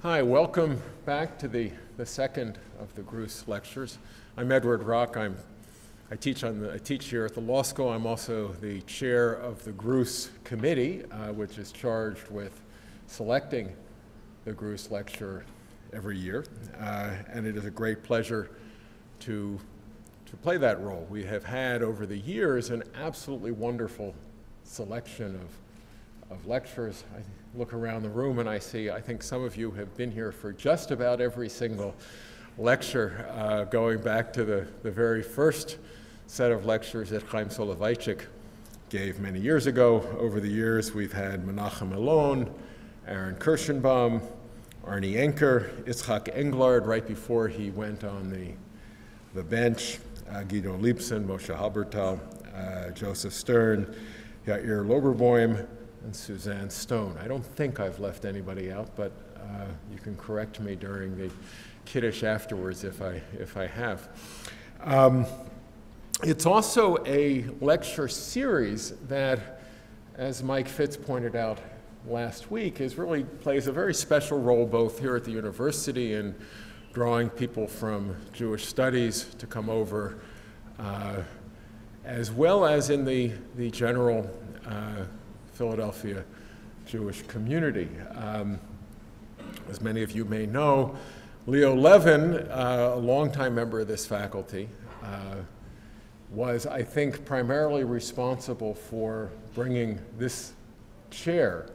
Hi, welcome back to the second of the Gruss lectures. I'm Edward Rock. I teach here at the law school. I'm also the chair of the Gruss committee, which is charged with selecting the Gruss lecture every year. And it is a great pleasure to play that role. We have had over the years an absolutely wonderful selection of lectures. I look around the room and I think some of you have been here for just about every single lecture, going back to the very first set of lectures that Chaim Soloveitchik gave many years ago. Over the years, we've had Menachem Elon, Aaron Kirschenbaum, Arnie Enker, Itzhak Englard right before he went on the bench, Guido Liebsen, Moshe Halbertal, Joseph Stern, Yair Loberboim, and Suzanne Stone. I don't think I've left anybody out, but you can correct me during the Kiddush afterwards if I have. It's also a lecture series that, as Mike Fitz pointed out last week, really plays a very special role both here at the university in drawing people from Jewish studies to come over, as well as in the general Philadelphia Jewish community. As many of you may know, Leo Levin, a longtime member of this faculty, was, I think, primarily responsible for bringing this chair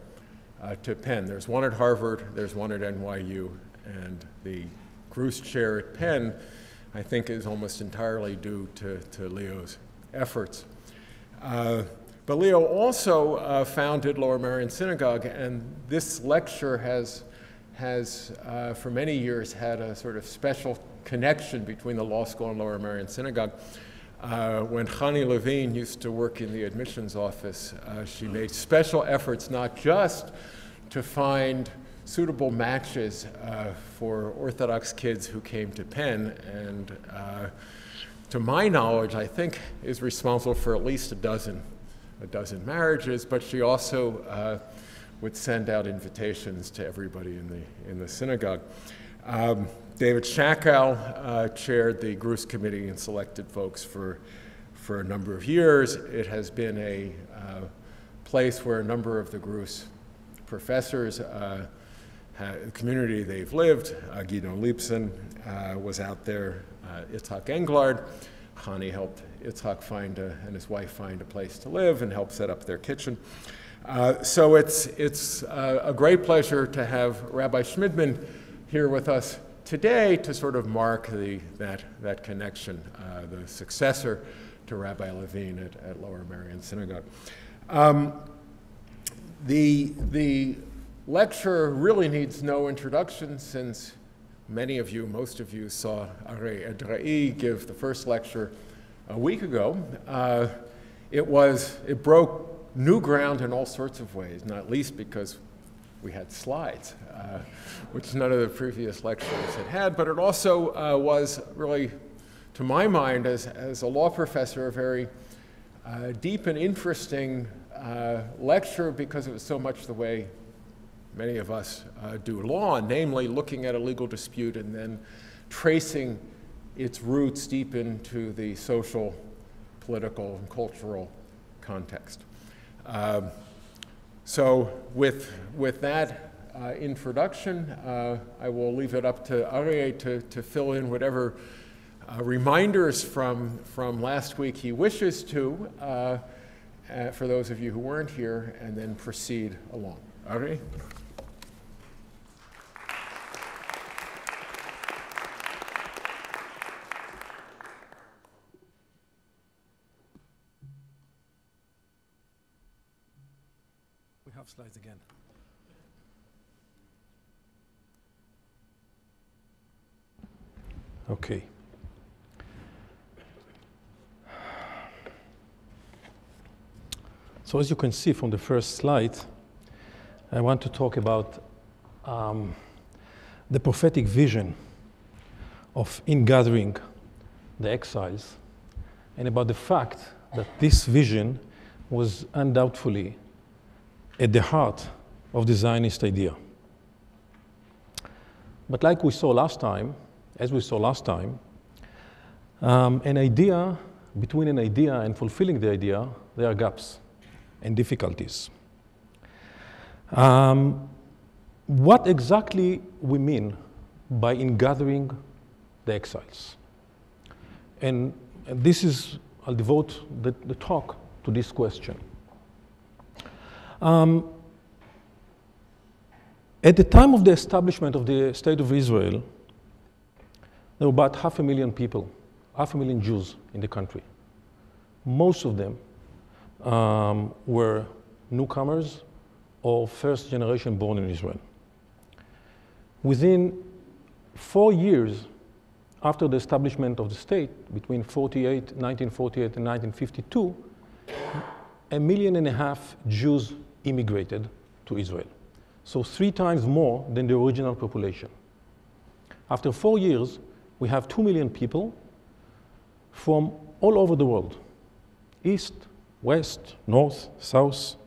to Penn. There's one at Harvard, there's one at NYU, and the Gruss chair at Penn, I think, is almost entirely due to Leo's efforts. But Leo also founded Lower Merion Synagogue, and this lecture has for many years had a sort of special connection between the law school and Lower Merion Synagogue. When Chani Levine used to work in the admissions office, she made special efforts not just to find suitable matches for Orthodox kids who came to Penn, and to my knowledge, I think is responsible for at least a dozen marriages, but she also would send out invitations to everybody in the synagogue. David Shackal chaired the Gruss committee and selected folks for a number of years. It has been a place where a number of the Gruss professors, the community they've lived, Guido Liebsen was out there, Itzhak Englard. Chani helped Itzhak and his wife find a place to live and help set up their kitchen. So it's a great pleasure to have Rabbi Schmidman here with us today to sort of mark that connection, the successor to Rabbi Levine at Lower Merion Synagogue. The lecture really needs no introduction since most of you saw Arye Edrei give the first lecture a week ago. It broke new ground in all sorts of ways, not least because we had slides, which none of the previous lectures had, but it also was really, to my mind, as a law professor, a very deep and interesting lecture because it was so much the way many of us do law, namely looking at a legal dispute and then tracing its roots deep into the social, political, and cultural context. So with that introduction, I will leave it up to Arye to fill in whatever reminders from last week he wishes to, for those of you who weren't here, and then proceed along. Arye? Slides again. Okay. So as you can see from the first slide, I want to talk about the prophetic vision of ingathering the exiles, and about the fact that this vision was undoubtedly at the heart of the Zionist idea. But like we saw last time, an idea, between an idea and fulfilling the idea, there are gaps and difficulties. What exactly we mean by ingathering the exiles? And this is, I'll devote the talk to this question. At the time of the establishment of the State of Israel, there were about 500,000 people, 500,000 Jews in the country. Most of them were newcomers or first generation born in Israel. Within 4 years after the establishment of the state, between 1948 and 1952, 1.5 million Jews immigrated to Israel. So 3 times more than the original population. After 4 years, we have 2 million people from all over the world. East, west, north, south,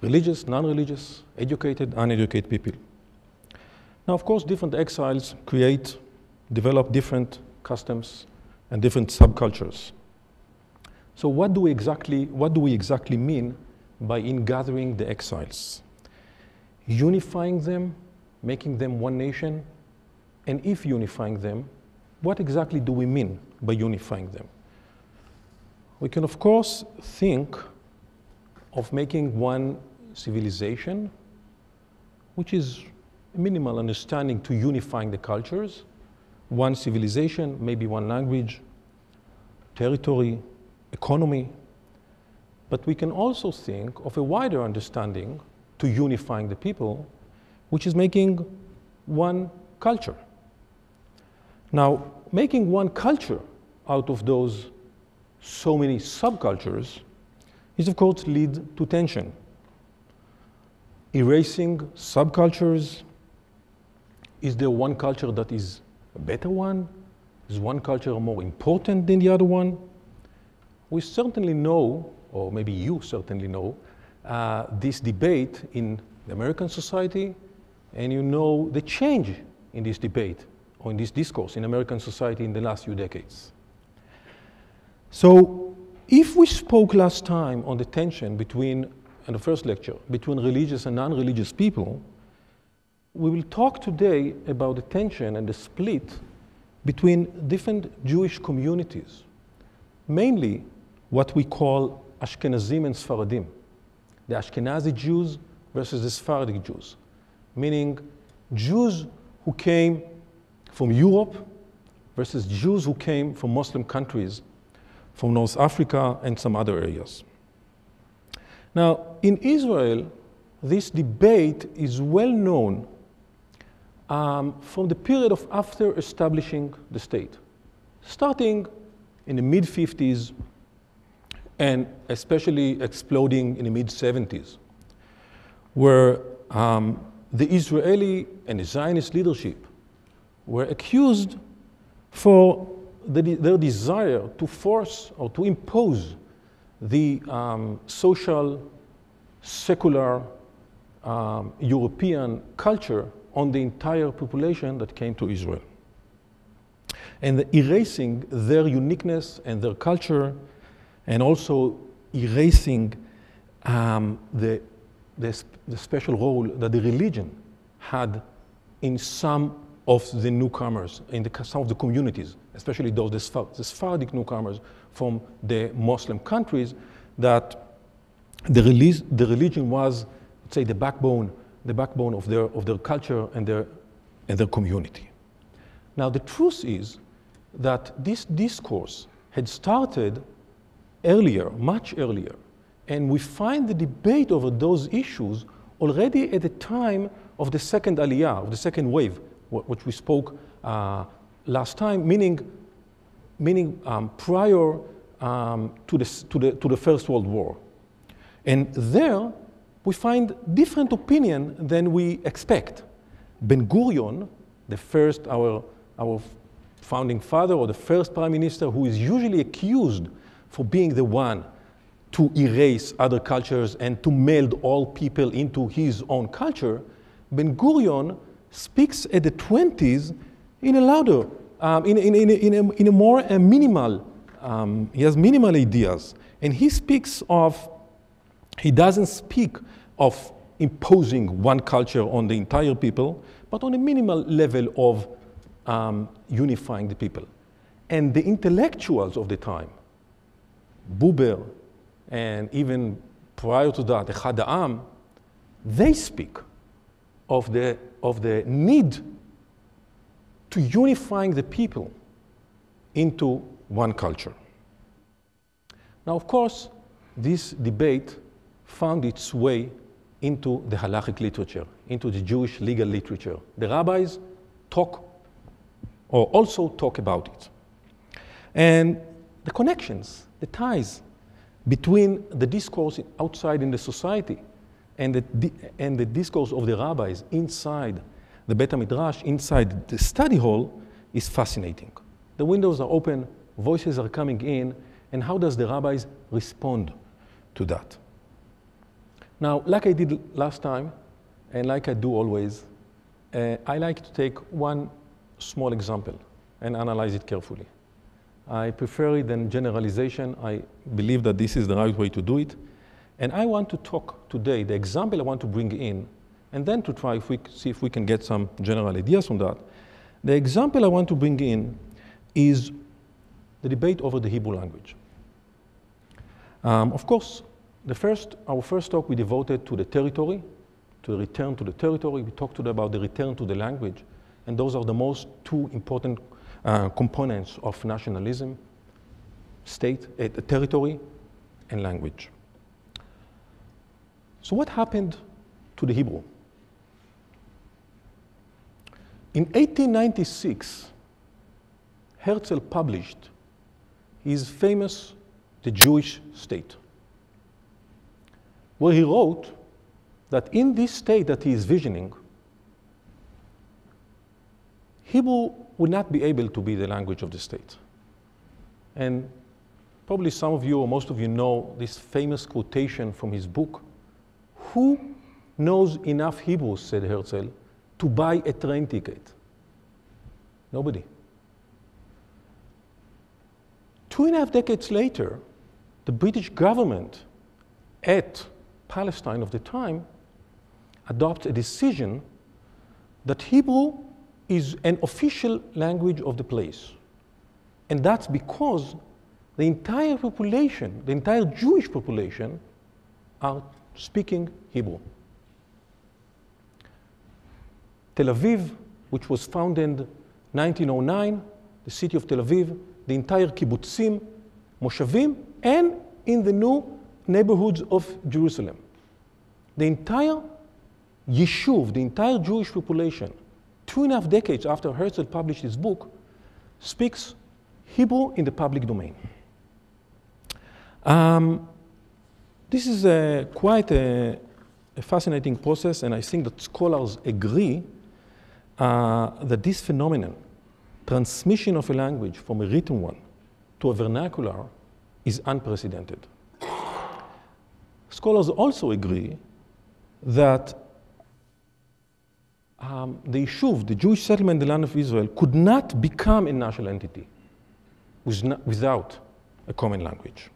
religious, non-religious, educated, uneducated people. Now, of course, different exiles develop different customs and different subcultures. So what do we exactly mean by ingathering the exiles? Unifying them, making them one nation, and if unifying them, what exactly do we mean by unifying them? We can, of course, think of making one civilization, which is a minimal understanding to unifying the cultures, one civilization, maybe one language, territory, economy. But we can also think of a wider understanding to unifying the people, which is making one culture. Now, making one culture out of those so many subcultures is, of course, lead to tension. Erasing subcultures, is there one culture that is a better one? Is one culture more important than the other one? We certainly know, or maybe you certainly know, this debate in the American society, and you know the change in this debate or in this discourse in American society in the last few decades. So if we spoke last time on the tension between, in the first lecture, between religious and non-religious people, we will talk today about the tension and the split between different Jewish communities, mainly what we call Ashkenazim and Sfaradim, the Ashkenazi Jews versus the Sephardic Jews, meaning Jews who came from Europe versus Jews who came from Muslim countries, from North Africa and some other areas. Now, in Israel, this debate is well known from the period of after establishing the state, starting in the mid-50s and especially exploding in the mid-70s, where the Israeli and the Zionist leadership were accused for their desire to force or to impose the social, secular European culture on the entire population that came to Israel, and erasing their uniqueness and their culture, and also erasing the special role that the religion had in some of the newcomers, in some of the communities, especially those the Sephardic newcomers from the Muslim countries, that the religion was, let's say, the backbone of their culture and their community. Now, the truth is that this discourse had started earlier, much earlier, and we find the debate over those issues already at the time of the second Aliyah, of the second wave, which we spoke last time, meaning prior to the First World War. And there, we find different opinion than we expect. Ben Gurion, our founding father, or the first prime minister, who is usually accused for being the one to erase other cultures and to meld all people into his own culture, Ben Gurion speaks at the 20s in a louder, in a more minimal, he has minimal ideas. And he speaks of, he doesn't speak of imposing one culture on the entire people, but on a minimal level of unifying the people. And the intellectuals of the time, Buber, and even prior to that, Echad Ha'am, they speak of the need to unifying the people into one culture. Now, of course, this debate found its way into the halachic literature, into the Jewish legal literature. The rabbis talk, or also talk about it. And the connections, the ties between the discourse outside in the society and the discourse of the rabbis inside the Beit HaMidrash, inside the study hall, is fascinating. The windows are open, voices are coming in, and how does the rabbis respond to that? Now, like I did last time, and like I do always, I like to take one small example and analyze it carefully. I prefer it than generalization. I believe that this is the right way to do it. And I want to talk today, the example I want to bring in, and then to try see if we can get some general ideas from that. The example I want to bring in is the debate over the Hebrew language. Of course, our first talk we devoted to the territory, to the return to the territory. We talked about the return to the language, and those are the most two important components of nationalism: state, territory, and language. So what happened to the Hebrew? In 1896, Herzl published his famous The Jewish State, where he wrote that in this state that he is visioning, Hebrew would not be able to be the language of the state. And probably some of you or most of you know this famous quotation from his book: "Who knows enough Hebrew," said Herzl, "to buy a train ticket?" Nobody. 2.5 decades later, the British government at Palestine of the time adopted a decision that Hebrew is an official language of the place. And that's because the entire population, the entire Jewish population, are speaking Hebrew. Tel Aviv, which was founded in 1909, the city of Tel Aviv, the entire kibbutzim, moshavim, and in the new neighborhoods of Jerusalem. The entire yeshuv, the entire Jewish population, 2.5 decades after Herzl published his book, speaks Hebrew in the public domain. This is quite a fascinating process, and I think that scholars agree that this phenomenon, transmission of a language from a written one to a vernacular, is unprecedented. Scholars also agree that the Yishuv, the Jewish settlement in the land of Israel, could not become a national entity without a common language.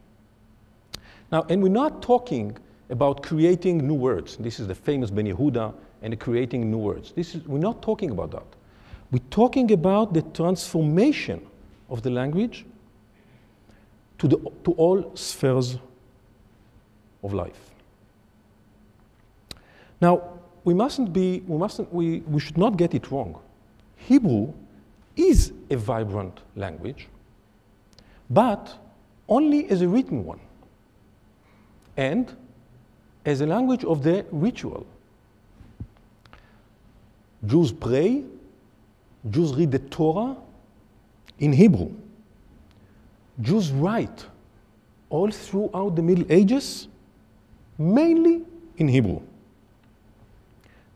Now, and we're not talking about creating new words. This is the famous Ben Yehuda and creating new words. We're not talking about that. We're talking about the transformation of the language to all spheres of life. Now, we should not get it wrong. Hebrew is a vibrant language, but only as a written one, and as a language of the ritual. Jews pray, Jews read the Torah in Hebrew. Jews write all throughout the Middle Ages, mainly in Hebrew.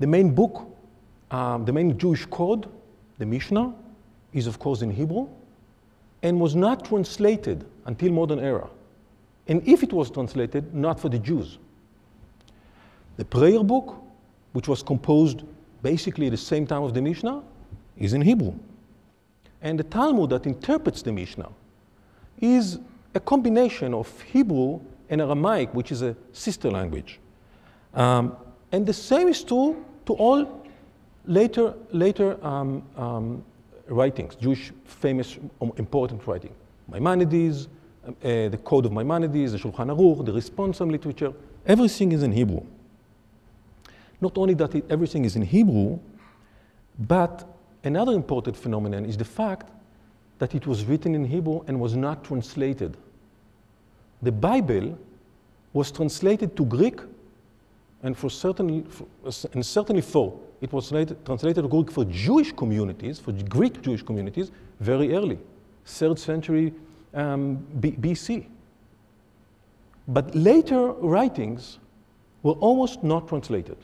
The main book, the main Jewish code, the Mishnah, is of course in Hebrew, and was not translated until modern era. And if it was translated, not for the Jews. The prayer book, which was composed basically the same time of the Mishnah, is in Hebrew. And the Talmud that interprets the Mishnah is a combination of Hebrew and Aramaic, which is a sister language. And the same is true to all later writings, Jewish famous important writing. Maimonides, the Code of Maimonides, the Shulchan Aruch, the responsum literature, everything is in Hebrew. Not only that everything is in Hebrew, but another important phenomenon is the fact that it was written in Hebrew and was not translated. The Bible was translated to Greek, and certainly it was translated to Greek for Jewish communities, for Greek Jewish communities, very early, 3rd century BC. But later writings were almost not translated.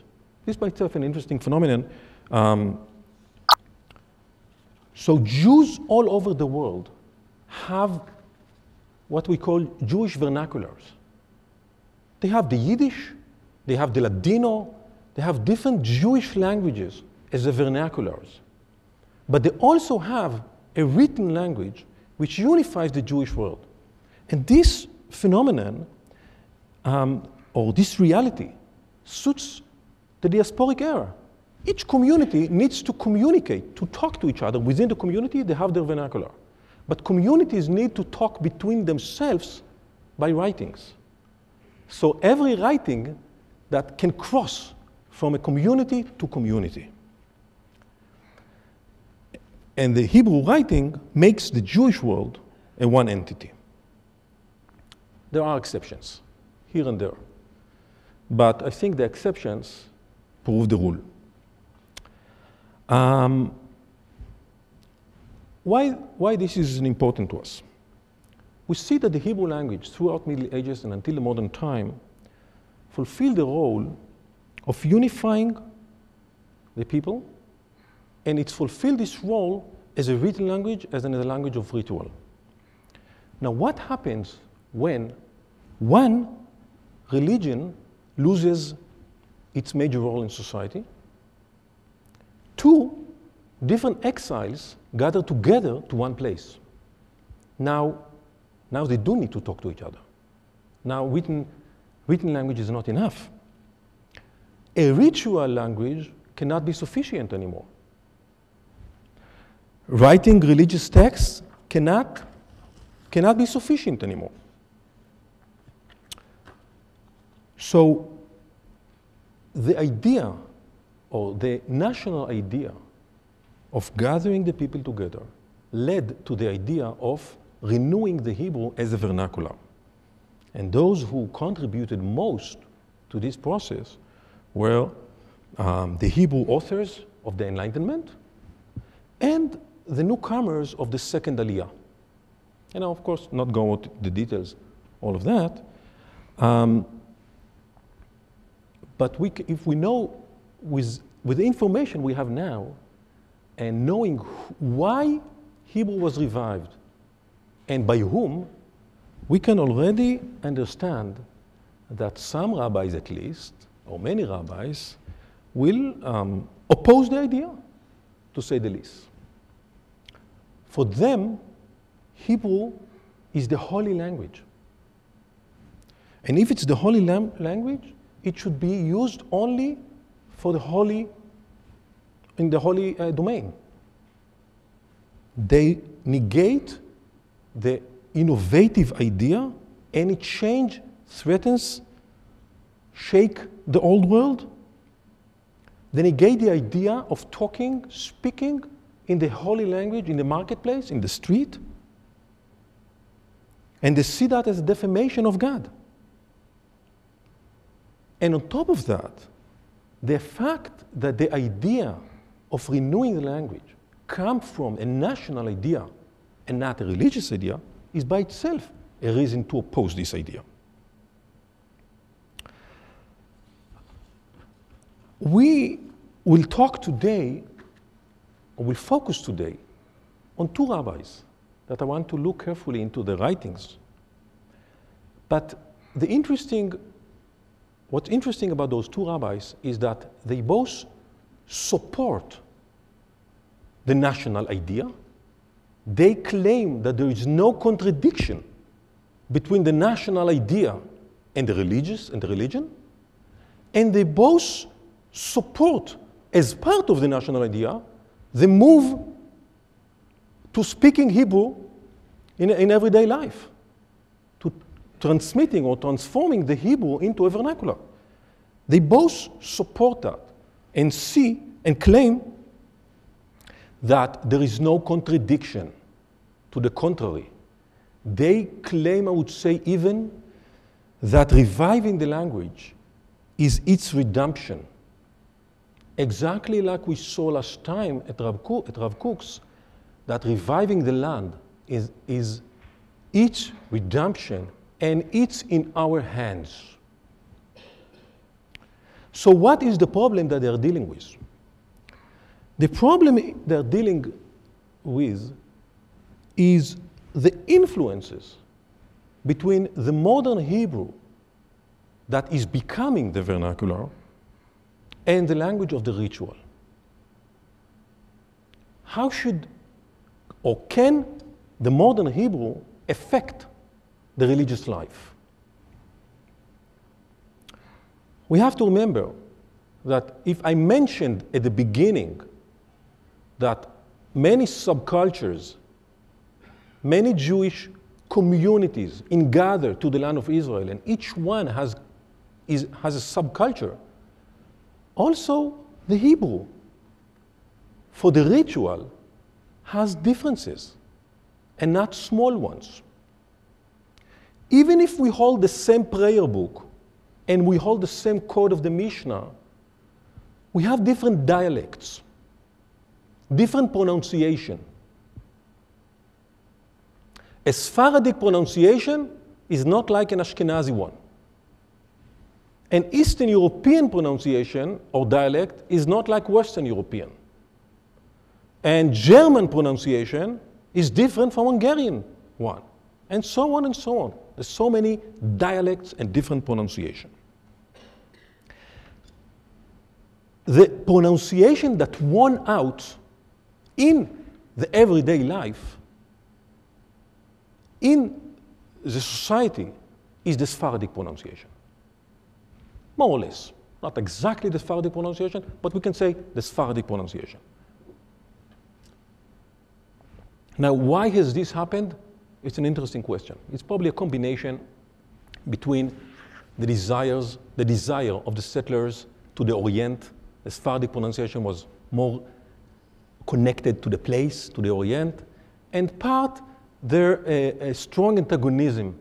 This by itself an interesting phenomenon. So Jews all over the world have what we call Jewish vernaculars. They have the Yiddish, they have the Ladino, they have different Jewish languages as the vernaculars. But they also have a written language which unifies the Jewish world. And this phenomenon, or this reality, suits the diasporic era. Each community needs to communicate, to talk to each other. Within the community, they have their vernacular. But communities need to talk between themselves by writings. So every writing that can cross from a community to community. And the Hebrew writing makes the Jewish world a one entity. There are exceptions, here and there. But I think the exceptions prove the rule. Why this is important to us? We see that the Hebrew language throughout Middle Ages and until the modern time fulfilled the role of unifying the people, and it's fulfilled this role as a written language, as a language of ritual. Now, what happens when one religion loses its major role in society? Two different exiles gather together to one place. Now they do need to talk to each other. Now written language is not enough. A ritual language cannot be sufficient anymore. Writing religious texts cannot be sufficient anymore. So the idea, or the national idea, of gathering the people together led to the idea of renewing the Hebrew as a vernacular. And those who contributed most to this process were the Hebrew authors of the Enlightenment and the newcomers of the second Aliyah. And I'll, of course, not go into the details, all of that. But if we know, with the information we have now, and knowing why Hebrew was revived and by whom, we can already understand that some rabbis at least, or many rabbis, will oppose the idea, to say the least. For them, Hebrew is the holy language. And if it's the holy language, it should be used only for the holy, in the holy domain. They negate the innovative idea. Any change threatens, shake the old world. They negate the idea of talking, speaking in the holy language, in the marketplace, in the street. And they see that as a defamation of God. And on top of that, the fact that the idea of renewing the language comes from a national idea and not a religious idea is by itself a reason to oppose this idea. We will talk today, or will focus today, on two rabbis that I want to look carefully into the writings. But what's interesting about those two rabbis is that they both support the national idea. They claim that there is no contradiction between the national idea and the religion, and they both support, as part of the national idea, the move to speaking Hebrew in everyday life, to transmitting or transforming the Hebrew into a vernacular. They both support that and see and claim that there is no contradiction. To the contrary, they claim, I would say even, that reviving the language is its redemption. Exactly like we saw last time at Rav Kook's, that reviving the land is its redemption, and it's in our hands. So what is the problem that they're dealing with? The problem they're dealing with is the influences between the modern Hebrew that is becoming the vernacular and the language of the ritual. How should or can the modern Hebrew affect the religious life? We have to remember that if I mentioned at the beginning that many subcultures, many Jewish communities gather to the land of Israel, and each one has a subculture, also the Hebrew, for the ritual, has differences, and not small ones. Even if we hold the same prayer book and we hold the same code of the Mishnah, we have different dialects, different pronunciation. A Sephardic pronunciation is not like an Ashkenazi one. An Eastern European pronunciation or dialect is not like Western European. And German pronunciation is different from Hungarian one, and so on and so on. There's so many dialects and different pronunciation. The pronunciation that won out in the everyday life, in the society, is the Sephardic pronunciation. More or less. Not exactly the Sephardic pronunciation, but we can say the Sephardic pronunciation. Now, why has this happened? It's an interesting question. It's probably a combination between the desire of the settlers to the Orient. The Sephardic pronunciation was more connected to the place, to the Orient, and part their a strong antagonism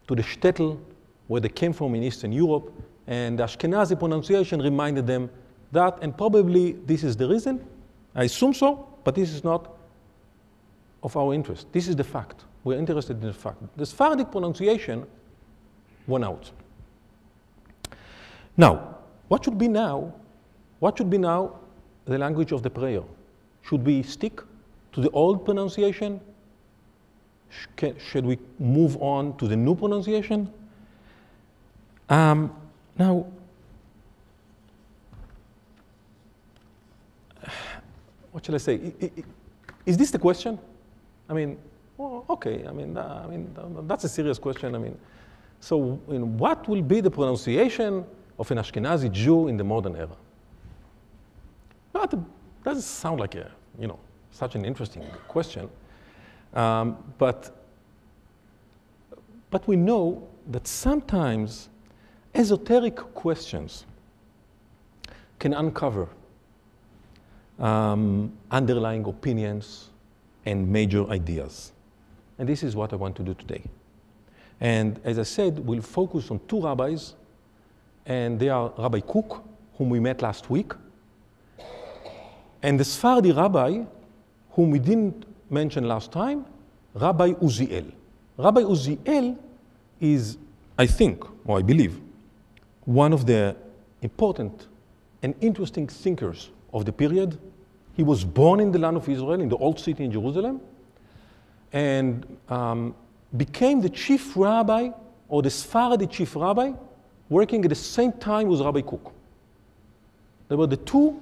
to the shtetl, where they came from in Eastern Europe, and the Ashkenazi pronunciation reminded them that, and probably this is the reason. I assume so, but this is not of our interest. This is the fact. We're interested in the fact. The Sephardic pronunciation won out. Now, what should be now? What should be now the language of the prayer? Should we stick to the old pronunciation? Should we move on to the new pronunciation? Now, what shall I say? Is this the question? I mean, well, okay. I mean, that's a serious question. I mean, so what will be the pronunciation of an Ashkenazi Jew in the modern era? That doesn't sound like such an interesting question. But we know that sometimes esoteric questions can uncover underlying opinions and major ideas. And this is what I want to do today. And as I said, we'll focus on two rabbis, and they are Rabbi Kook, whom we met last week, and the Sephardi rabbi, whom we didn't mention last time, Rabbi Uziel. Rabbi Uziel is, I think, or I believe, one of the important and interesting thinkers of the period. He was born in the land of Israel, in the old city in Jerusalem, and became the chief rabbi, or the Sephardi chief rabbi, working at the same time with Rabbi Kook. They were the two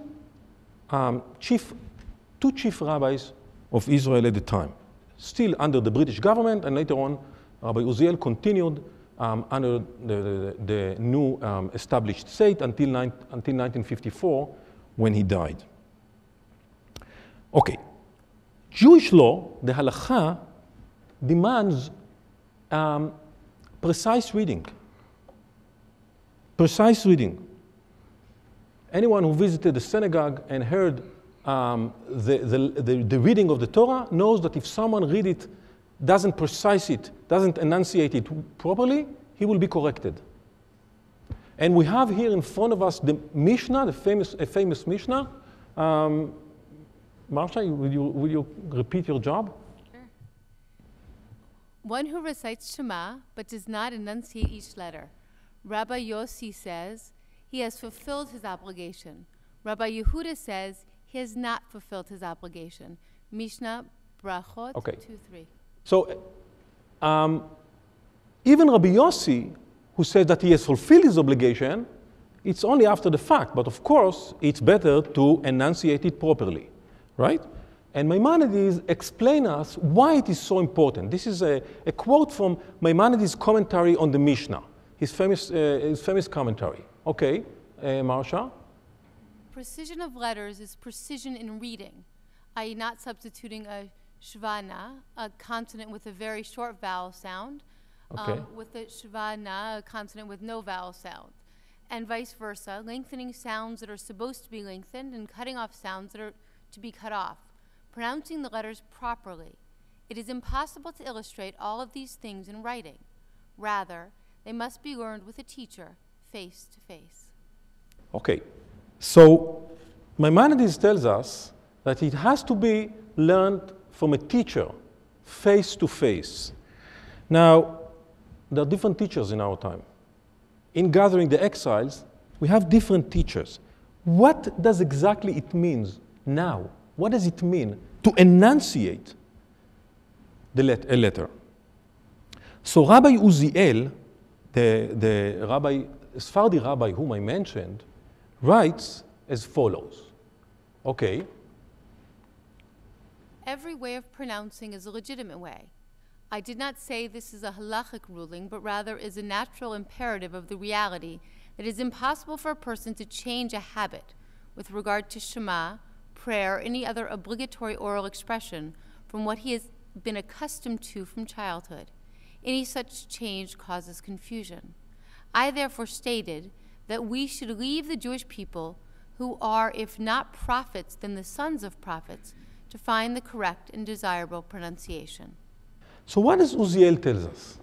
two chief rabbis of Israel at the time, still under the British government, and later on, Rabbi Uziel continued under the new established state until 1954, when he died. Okay, Jewish law, the halakha, demands precise reading. Precise reading. Anyone who visited the synagogue and heard the reading of the Torah knows that if someone read it, doesn't precise it, doesn't enunciate it properly, he will be corrected. And we have here in front of us the Mishnah, a famous Mishnah. Marsha, will you repeat your job? Sure. One who recites Shema but does not enunciate each letter. Rabbi Yossi says he has fulfilled his obligation. Rabbi Yehuda says he has not fulfilled his obligation. Mishnah Brachot 2:3. So even Rabbi Yossi, who says that he has fulfilled his obligation, it's only after the fact. But of course, it's better to enunciate it properly, right? And Maimonides explains us why it is so important. This is a quote from Maimonides' commentary on the Mishnah, his famous commentary. Okay, Marsha? Precision of letters is precision in reading, i.e. not substituting a shvana, a consonant with a very short vowel sound, with a shvana, a consonant with no vowel sound, and vice versa, lengthening sounds that are supposed to be lengthened and cutting off sounds that are to be cut off, pronouncing the letters properly. It is impossible to illustrate all of these things in writing. Rather, they must be learned with a teacher, face to face. Okay, so Maimonides tells us that it has to be learned from a teacher, face to face. Now, there are different teachers in our time. In gathering the exiles, we have different teachers. What does exactly it mean now? What does it mean to enunciate a letter? So Rabbi Uziel, the Sephardi rabbi whom I mentioned, writes as follows. Okay. Every way of pronouncing is a legitimate way. I did not say this is a halachic ruling, but rather is a natural imperative of the reality that it is impossible for a person to change a habit with regard to Shema, prayer, or any other obligatory oral expression from what he has been accustomed to from childhood. Any such change causes confusion. I therefore stated that we should leave the Jewish people, who are, if not prophets, then the sons of prophets, to find the correct and desirable pronunciation. So what does Uziel tell us?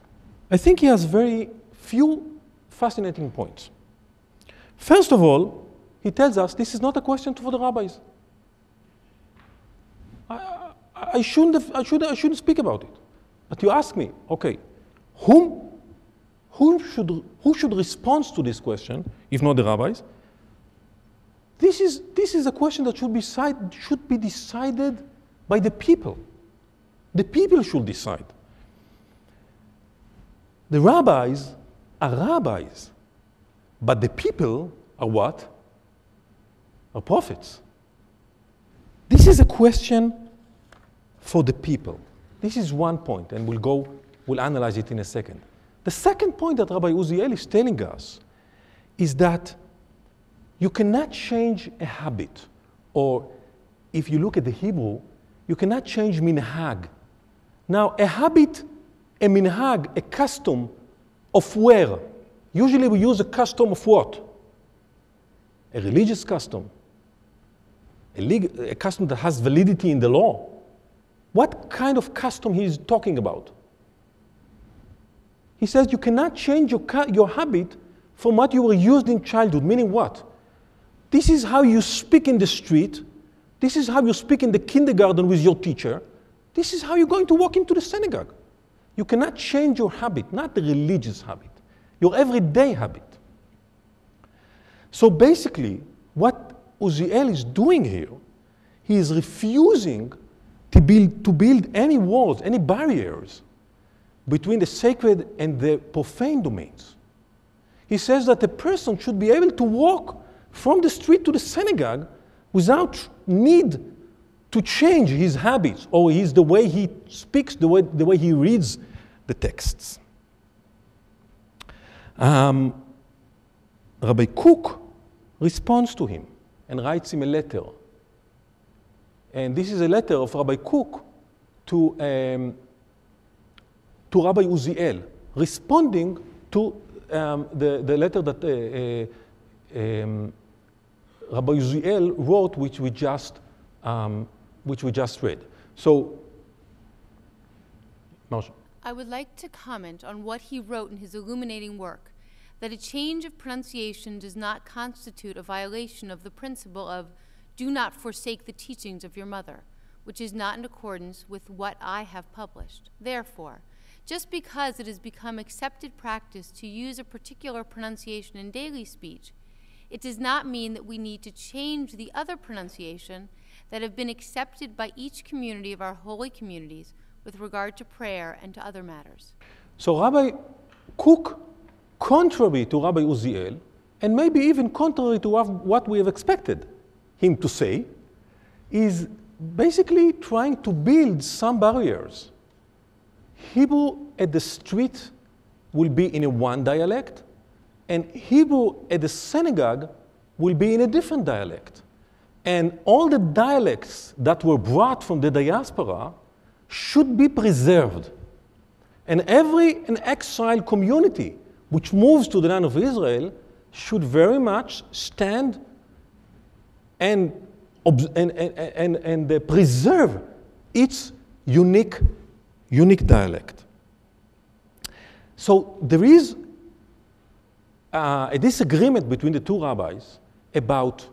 I think he has very few fascinating points. First of all, he tells us this is not a question for the rabbis. I shouldn't speak about it. But you ask me, okay, who should respond to this question, if not the rabbis? This is a question that should be decided by the people. The people should decide. The rabbis are rabbis, but the people are what? Are prophets. This is a question for the people. This is one point, and we'll analyze it in a second. The second point that Rabbi Uziel is telling us is that you cannot change a habit, or if you look at the Hebrew, you cannot change minhag. Now, a habit, a minhag, a custom of where? Usually we use a custom of what? A religious custom. A custom that has validity in the law. What kind of custom he is talking about? He says you cannot change your habit from what you were used in childhood, meaning what? This is how you speak in the street. This is how you speak in the kindergarten with your teacher. This is how you're going to walk into the synagogue. You cannot change your habit, not the religious habit, your everyday habit. So basically, what Uziel is doing here, he is refusing to build any walls, any barriers between the sacred and the profane domains. He says that a person should be able to walk from the street to the synagogue without need to change his habits or the way he speaks, the way he reads the texts. Rabbi Kook responds to him and writes him a letter. And this is a letter of Rabbi Kook to Rabbi Uziel, responding to the letter that Rabbi Uziel wrote, which we just read. So, Marsha. I would like to comment on what he wrote in his illuminating work, that a change of pronunciation does not constitute a violation of the principle of do not forsake the teachings of your mother, which is not in accordance with what I have published. Therefore, just because it has become accepted practice to use a particular pronunciation in daily speech, it does not mean that we need to change the other pronunciation that have been accepted by each community of our holy communities with regard to prayer and to other matters. So Rabbi Kook, contrary to Rabbi Uziel, and maybe even contrary to what we have expected him to say, is basically trying to build some barriers. Hebrew at the street will be in a one dialect, and Hebrew at the synagogue will be in a different dialect. And all the dialects that were brought from the diaspora should be preserved. And an exiled community which moves to the land of Israel should very much stand and preserve its unique dialect. So there is a disagreement between the two rabbis about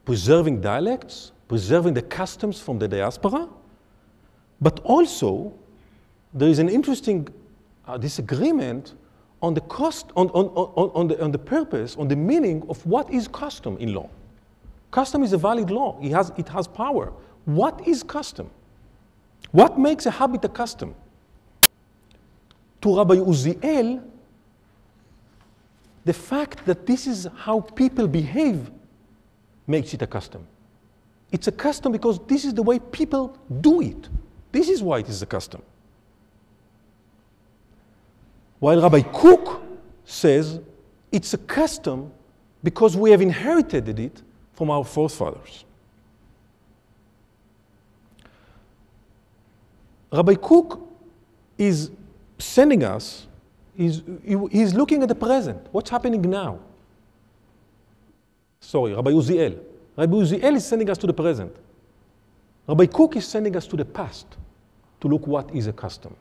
preserving dialects, preserving the customs from the diaspora, but also there is an interesting disagreement on the cost, on the purpose, on the meaning of what is custom in law. Custom is a valid law. It has power. What is custom? What makes a habit a custom? To Rabbi Uziel, the fact that this is how people behave makes it a custom. It's a custom because this is the way people do it. This is why it is a custom. While Rabbi Kook says it's a custom because we have inherited it from our forefathers. Rabbi Kook is sending us, he's looking at the present. What's happening now? Sorry, Rabbi Uziel. Rabbi Uziel is sending us to the present. Rabbi Kook is sending us to the past to look what is a custom.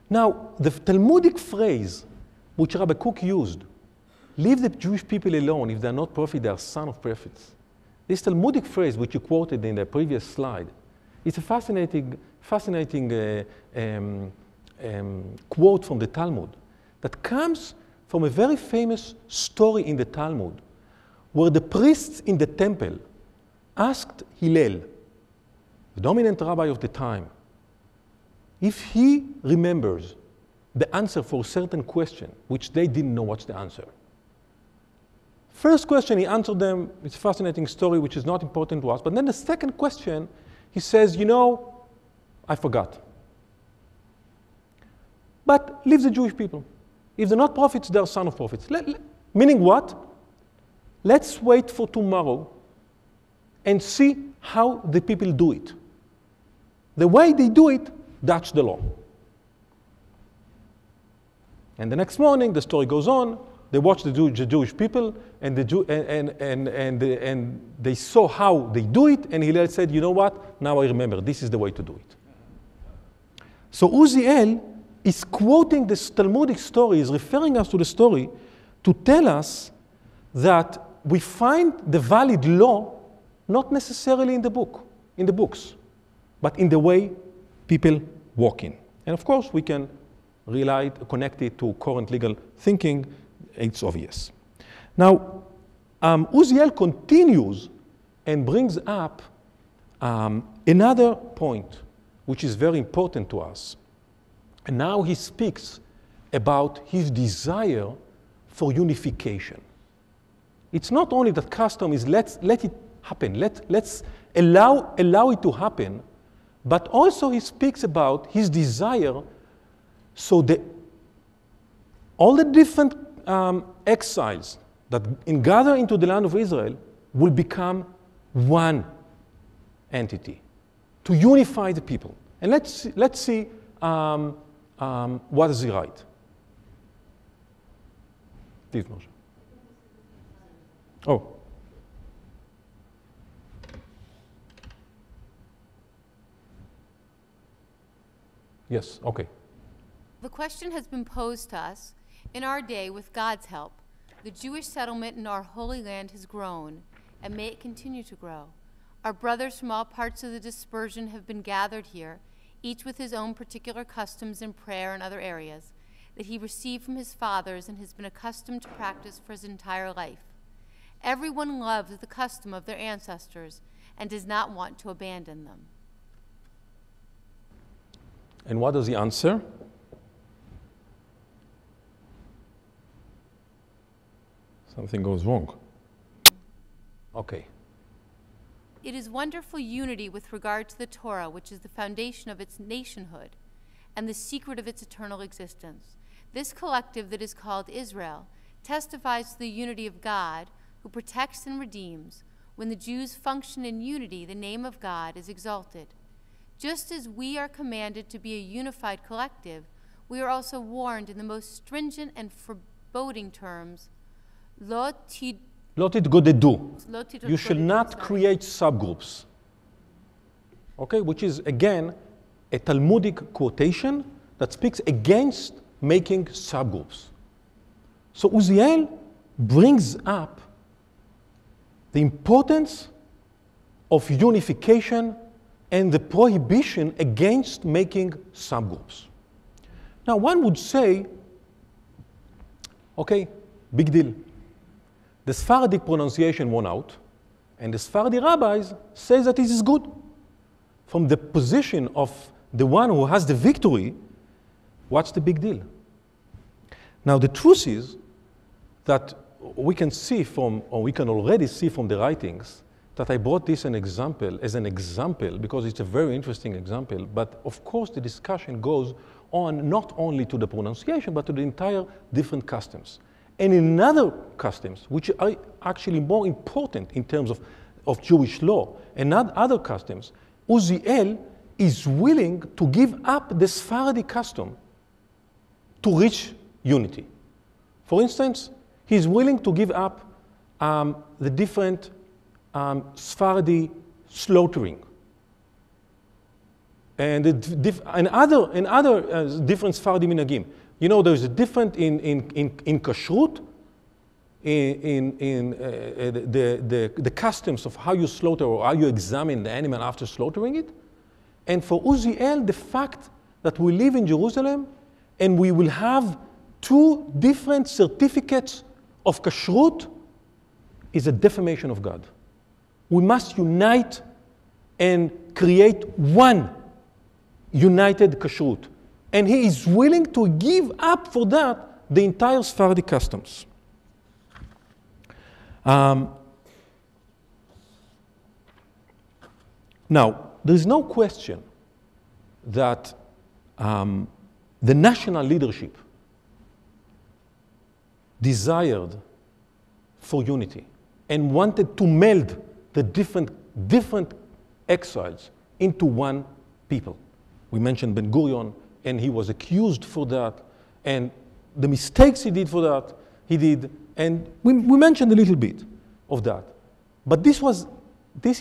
Now, the Talmudic phrase which Rabbi Kook used, leave the Jewish people alone. If they are not prophets, they are sons of prophets. This Talmudic phrase, which you quoted in the previous slide, is a fascinating quote from the Talmud that comes from a very famous story in the Talmud, where the priests in the temple asked Hillel, the dominant rabbi of the time, if he remembers the answer for a certain question, which they didn't know what's the answer. First question, he answered them. It's a fascinating story, which is not important to us. But then the second question, he says, you know, I forgot. But leave the Jewish people. If they're not prophets, they're sons of prophets. Meaning what? Let's wait for tomorrow and see how the people do it. The way they do it, that's the law. And the next morning, the story goes on. They watched the Jewish people, and they saw how they do it, and Hillel said, you know what? Now I remember. This is the way to do it. So Uziel is quoting this Talmudic story, is referring us to the story to tell us that we find the valid law not necessarily in the books, but in the way people walk in. And of course, we can connect it to current legal thinking. It's obvious. Now, Uziel continues and brings up another point, which is very important to us. And now he speaks about his desire for unification. It's not only that custom is let it happen, let's allow it to happen, but also he speaks about his desire so that all the different exiles that gather into the land of Israel will become one entity, to unify the people. And let's see what does he write. Please, Moshe. Oh. Yes, okay. The question has been posed to us. In our day, with God's help, the Jewish settlement in our Holy Land has grown, and may it continue to grow. Our brothers from all parts of the dispersion have been gathered here, each with his own particular customs in prayer and other areas, that he received from his fathers and has been accustomed to practice for his entire life. Everyone loves the custom of their ancestors and does not want to abandon them. And what does he answer? Something goes wrong. Okay. It is wonderful unity with regard to the Torah, which is the foundation of its nationhood and the secret of its eternal existence. This collective that is called Israel testifies to the unity of God, who protects and redeems. When the Jews function in unity, the name of God is exalted. Just as we are commanded to be a unified collective, we are also warned in the most stringent and foreboding terms, Lo titgodedu. You should not create subgroups. Okay, which is again a Talmudic quotation that speaks against making subgroups. So Uziel brings up the importance of unification and the prohibition against making subgroups. Now, one would say, okay, big deal. The Sephardic pronunciation won out, and the Sephardi rabbis say that this is good. From the position of the one who has the victory, what's the big deal? Now, the truth is that we can see from, or we can already see from the writings, that I brought this as an example because it's a very interesting example, but of course the discussion goes on not only to the pronunciation, but to the entire different customs. And in other customs, which are actually more important in terms of Jewish law, and other customs, Uziel is willing to give up the Sephardi custom to reach unity. For instance, he's willing to give up the different Sephardi slaughtering and other different Sephardi minhagim. You know, there's a difference in kashrut, in the customs of how you slaughter or how you examine the animal after slaughtering it. And for Uziel, the fact that we live in Jerusalem and we will have two different certificates of kashrut is a defamation of God. We must unite and create one united kashrut. And he is willing to give up for that the entire Sephardi customs. Now, there is no question that the national leadership desired for unity and wanted to meld the different exiles into one people. We mentioned Ben Gurion, and he was accused for that, and the mistakes he did for that, he did, and we mentioned a little bit of that. But this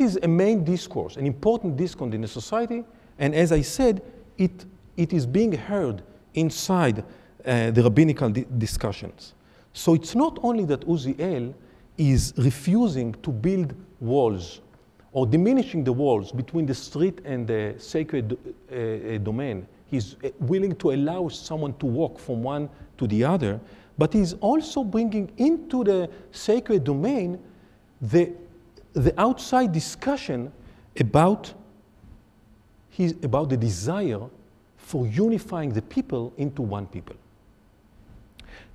is a main discourse, an important discourse in the society, and as I said, it is being heard inside the rabbinical discussions. So it's not only that Uziel is refusing to build walls or diminishing the walls between the street and the sacred domain. He's willing to allow someone to walk from one to the other, but he's also bringing into the sacred domain the outside discussion about the desire for unifying the people into one people.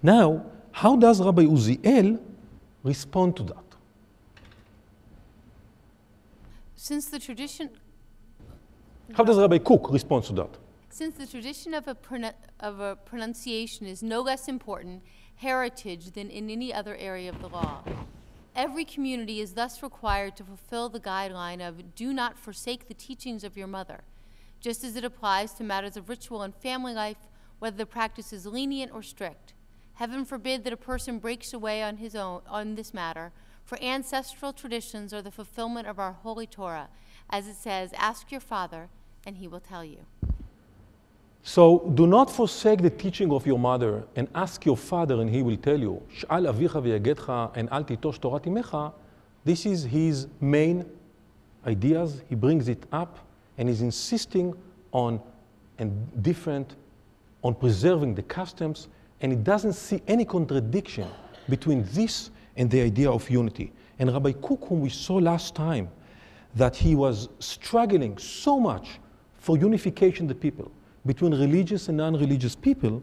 Now, how does Rabbi Uziel respond to that? Since the tradition, How does Rabbi Kook respond to that? since the tradition of a pronunciation is no less important heritage than in any other area of the law, every community is thus required to fulfill the guideline of do not forsake the teachings of your mother, just as it applies to matters of ritual and family life, whether the practice is lenient or strict. Heaven forbid that a person breaks away on his own on this matter, for ancestral traditions are the fulfillment of our holy Torah, as it says, ask your father, and he will tell you. So do not forsake the teaching of your mother and ask your father and he will tell you. Sh'al avicha v'yagedcha and al titosh torat imecha. This is his main ideas. He brings it up and is insisting on preserving the customs, and he doesn't see any contradiction between this and the idea of unity. And Rabbi Kook, whom we saw last time, that he was struggling so much for unification of the people, between religious and non-religious people,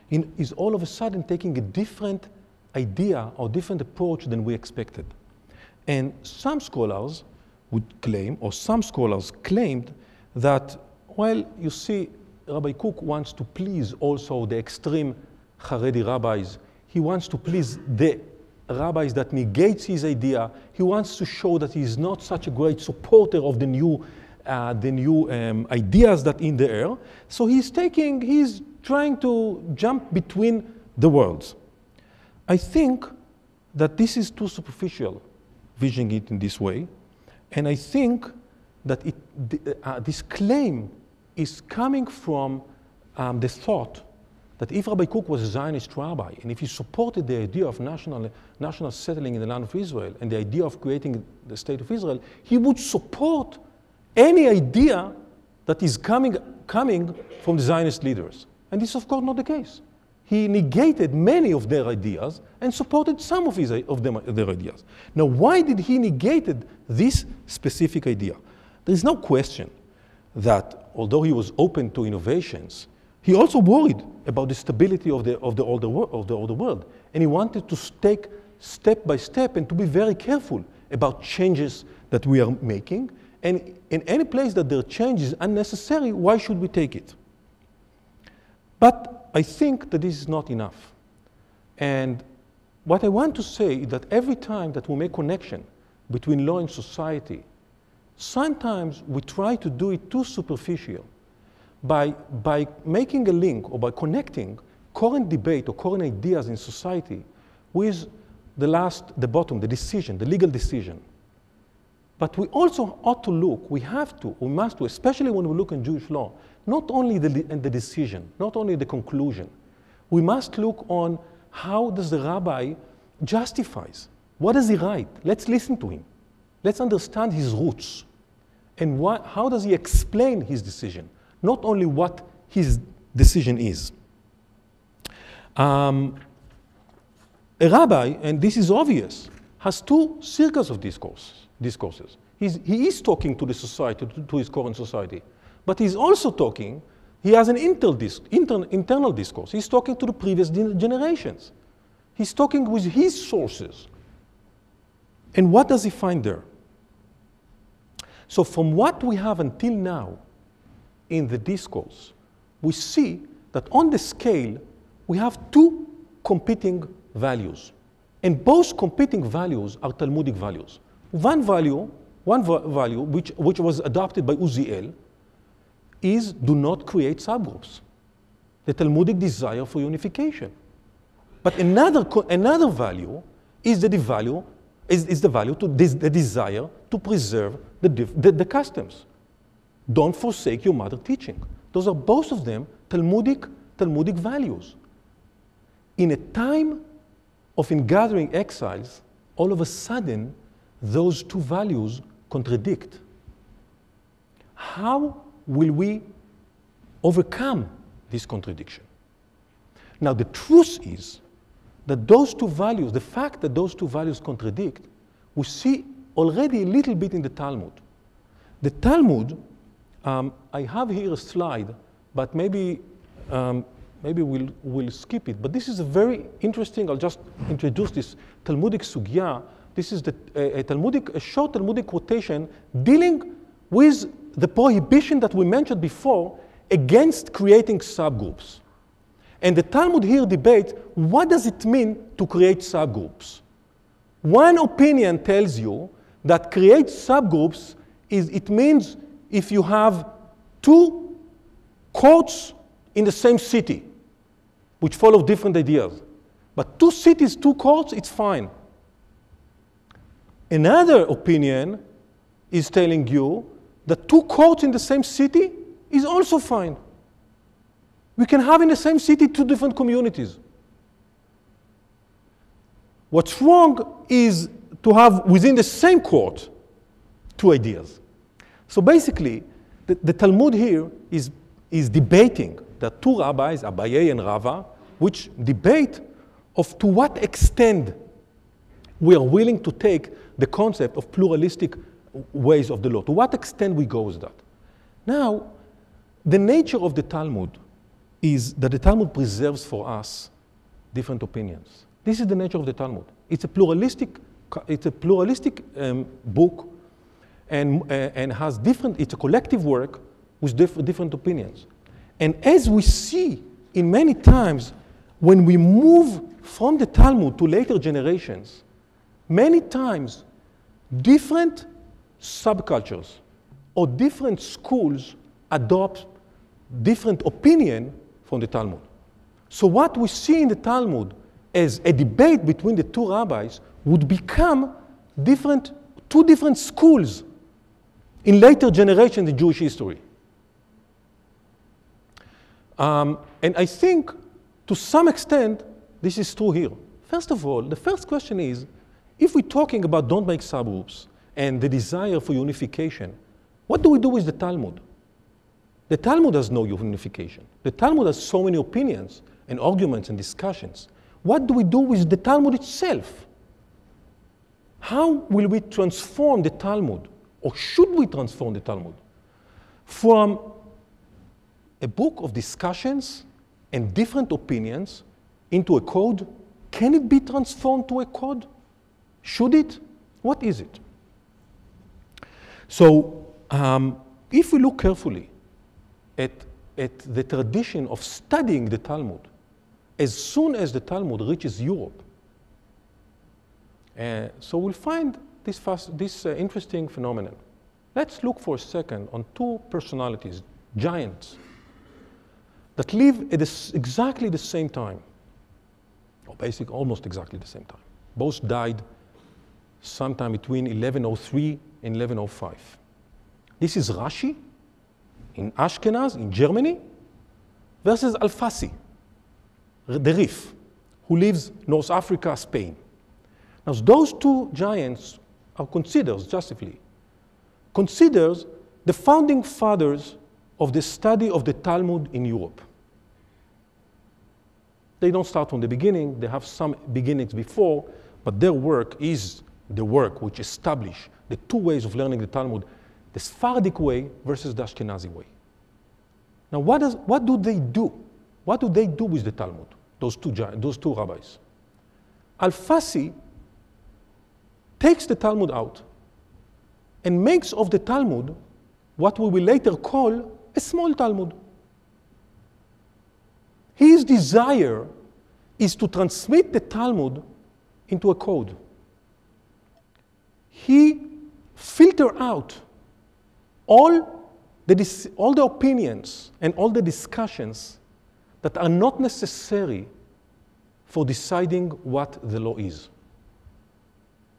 is all of a sudden taking a different idea or different approach than we expected. And some scholars would claim, or some scholars claimed, that, well, you see, Rabbi Kook wants to please also the extreme Haredi rabbis. He wants to please the rabbis that negates his idea. He wants to show that he is not such a great supporter of the new ideas that in the air. So he's trying to jump between the worlds. I think that this is too superficial, visioning it in this way. And I think that this claim is coming from the thought that if Rabbi Kook was a Zionist rabbi, and if he supported the idea of national settling in the land of Israel and the idea of creating the state of Israel, he would support any idea that is coming from the Zionist leaders. And this is, of course, not the case. He negated many of their ideas and supported some of their ideas. Now, why did he negated this specific idea? There is no question that, although he was open to innovations, he also worried about the stability of the older world. And he wanted to take step by step and to be very careful about changes that we are making. And in any place that there are changes unnecessary, why should we take it? But I think that this is not enough. And what I want to say is that every time that we make connection between law and society, sometimes we try to do it too superficial by making a link or by connecting current debate or current ideas in society with the bottom, the decision, the legal decision. But we also ought to look, we must, especially when we look in Jewish law, not only the decision, not only the conclusion. We must look on how does the rabbi justifies. What does he write? Let's listen to him. Let's understand his roots. And how does he explain his decision? Not only what his decision is. A rabbi, and this is obvious, has two circles of discourses. He is talking to the society, to his current society, but he's also talking, he has an internal discourse. He's talking to the previous generations. He's talking with his sources. And what does he find there? So from what we have until now in the discourse, we see that on the scale, we have two competing values. And both competing values are Talmudic values. One value which was adopted by Uziel is do not create subgroups. The Talmudic desire for unification. But another value is the desire to preserve the customs. Don't forsake your mother teaching. Those are both of them Talmudic values. In a time of ingathering exiles, all of a sudden, those two values contradict. How will we overcome this contradiction? Now, the truth is that those two values, the fact that those two values contradict, we see already a little bit in the Talmud. The Talmud, I have here a slide, but maybe maybe we'll skip it, but this is a very interesting, I'll just introduce this Talmudic sugya. This is a short Talmudic quotation dealing with the prohibition that we mentioned before against creating subgroups. And the Talmud here debates, what does it mean to create subgroups? One opinion tells you that create subgroups it means if you have two courts in the same city, which follow different ideas. But two cities, two courts, it's fine. Another opinion is telling you that two courts in the same city is also fine. We can have in the same city two different communities. What's wrong is to have within the same court two ideas. So basically, the Talmud here is debating. There are two rabbis, Abaye and Rava, which debate of to what extent we are willing to take the concept of pluralistic ways of the law. To what extent we go with that. Now, the nature of the Talmud is that the Talmud preserves for us different opinions. This is the nature of the Talmud. It's a pluralistic book and has different, it's a collective work with different opinions. And as we see in many times, when we move from the Talmud to later generations, many times different subcultures or different schools adopt different opinion from the Talmud. So what we see in the Talmud as a debate between the two rabbis would become two different schools in later generations in Jewish history. And I think to some extent this is true here. First of all, the first question is, if we're talking about don't make subgroups and the desire for unification, what do we do with the Talmud? The Talmud has no unification. The Talmud has so many opinions and arguments and discussions. What do we do with the Talmud itself? How will we transform the Talmud, or should we transform the Talmud, from a book of discussions and different opinions into a code? Can it be transformed to a code? Should it? What is it? So if we look carefully at the tradition of studying the Talmud, as soon as the Talmud reaches Europe, so we'll find this interesting phenomenon. Let's look for a second on two personalities, giants, that live at exactly the same time, or basically almost exactly the same time. Both died sometime between 1103 and 1105. This is Rashi in Ashkenaz, in Germany, versus Alfasi, the Rif, who lives North Africa, Spain. Now, those two giants are considered, justly, the founding fathers of the study of the Talmud in Europe. They don't start from the beginning, they have some beginnings before, but their work is the work which established the two ways of learning the Talmud, the Sephardic way versus the Ashkenazi way. Now, what do they do? What do they do with the Talmud, those two rabbis? Alfasi takes the Talmud out and makes of the Talmud what we will later call a small Talmud. His desire is to transmit the Talmud into a code. He filters out all the opinions and all the discussions that are not necessary for deciding what the law is.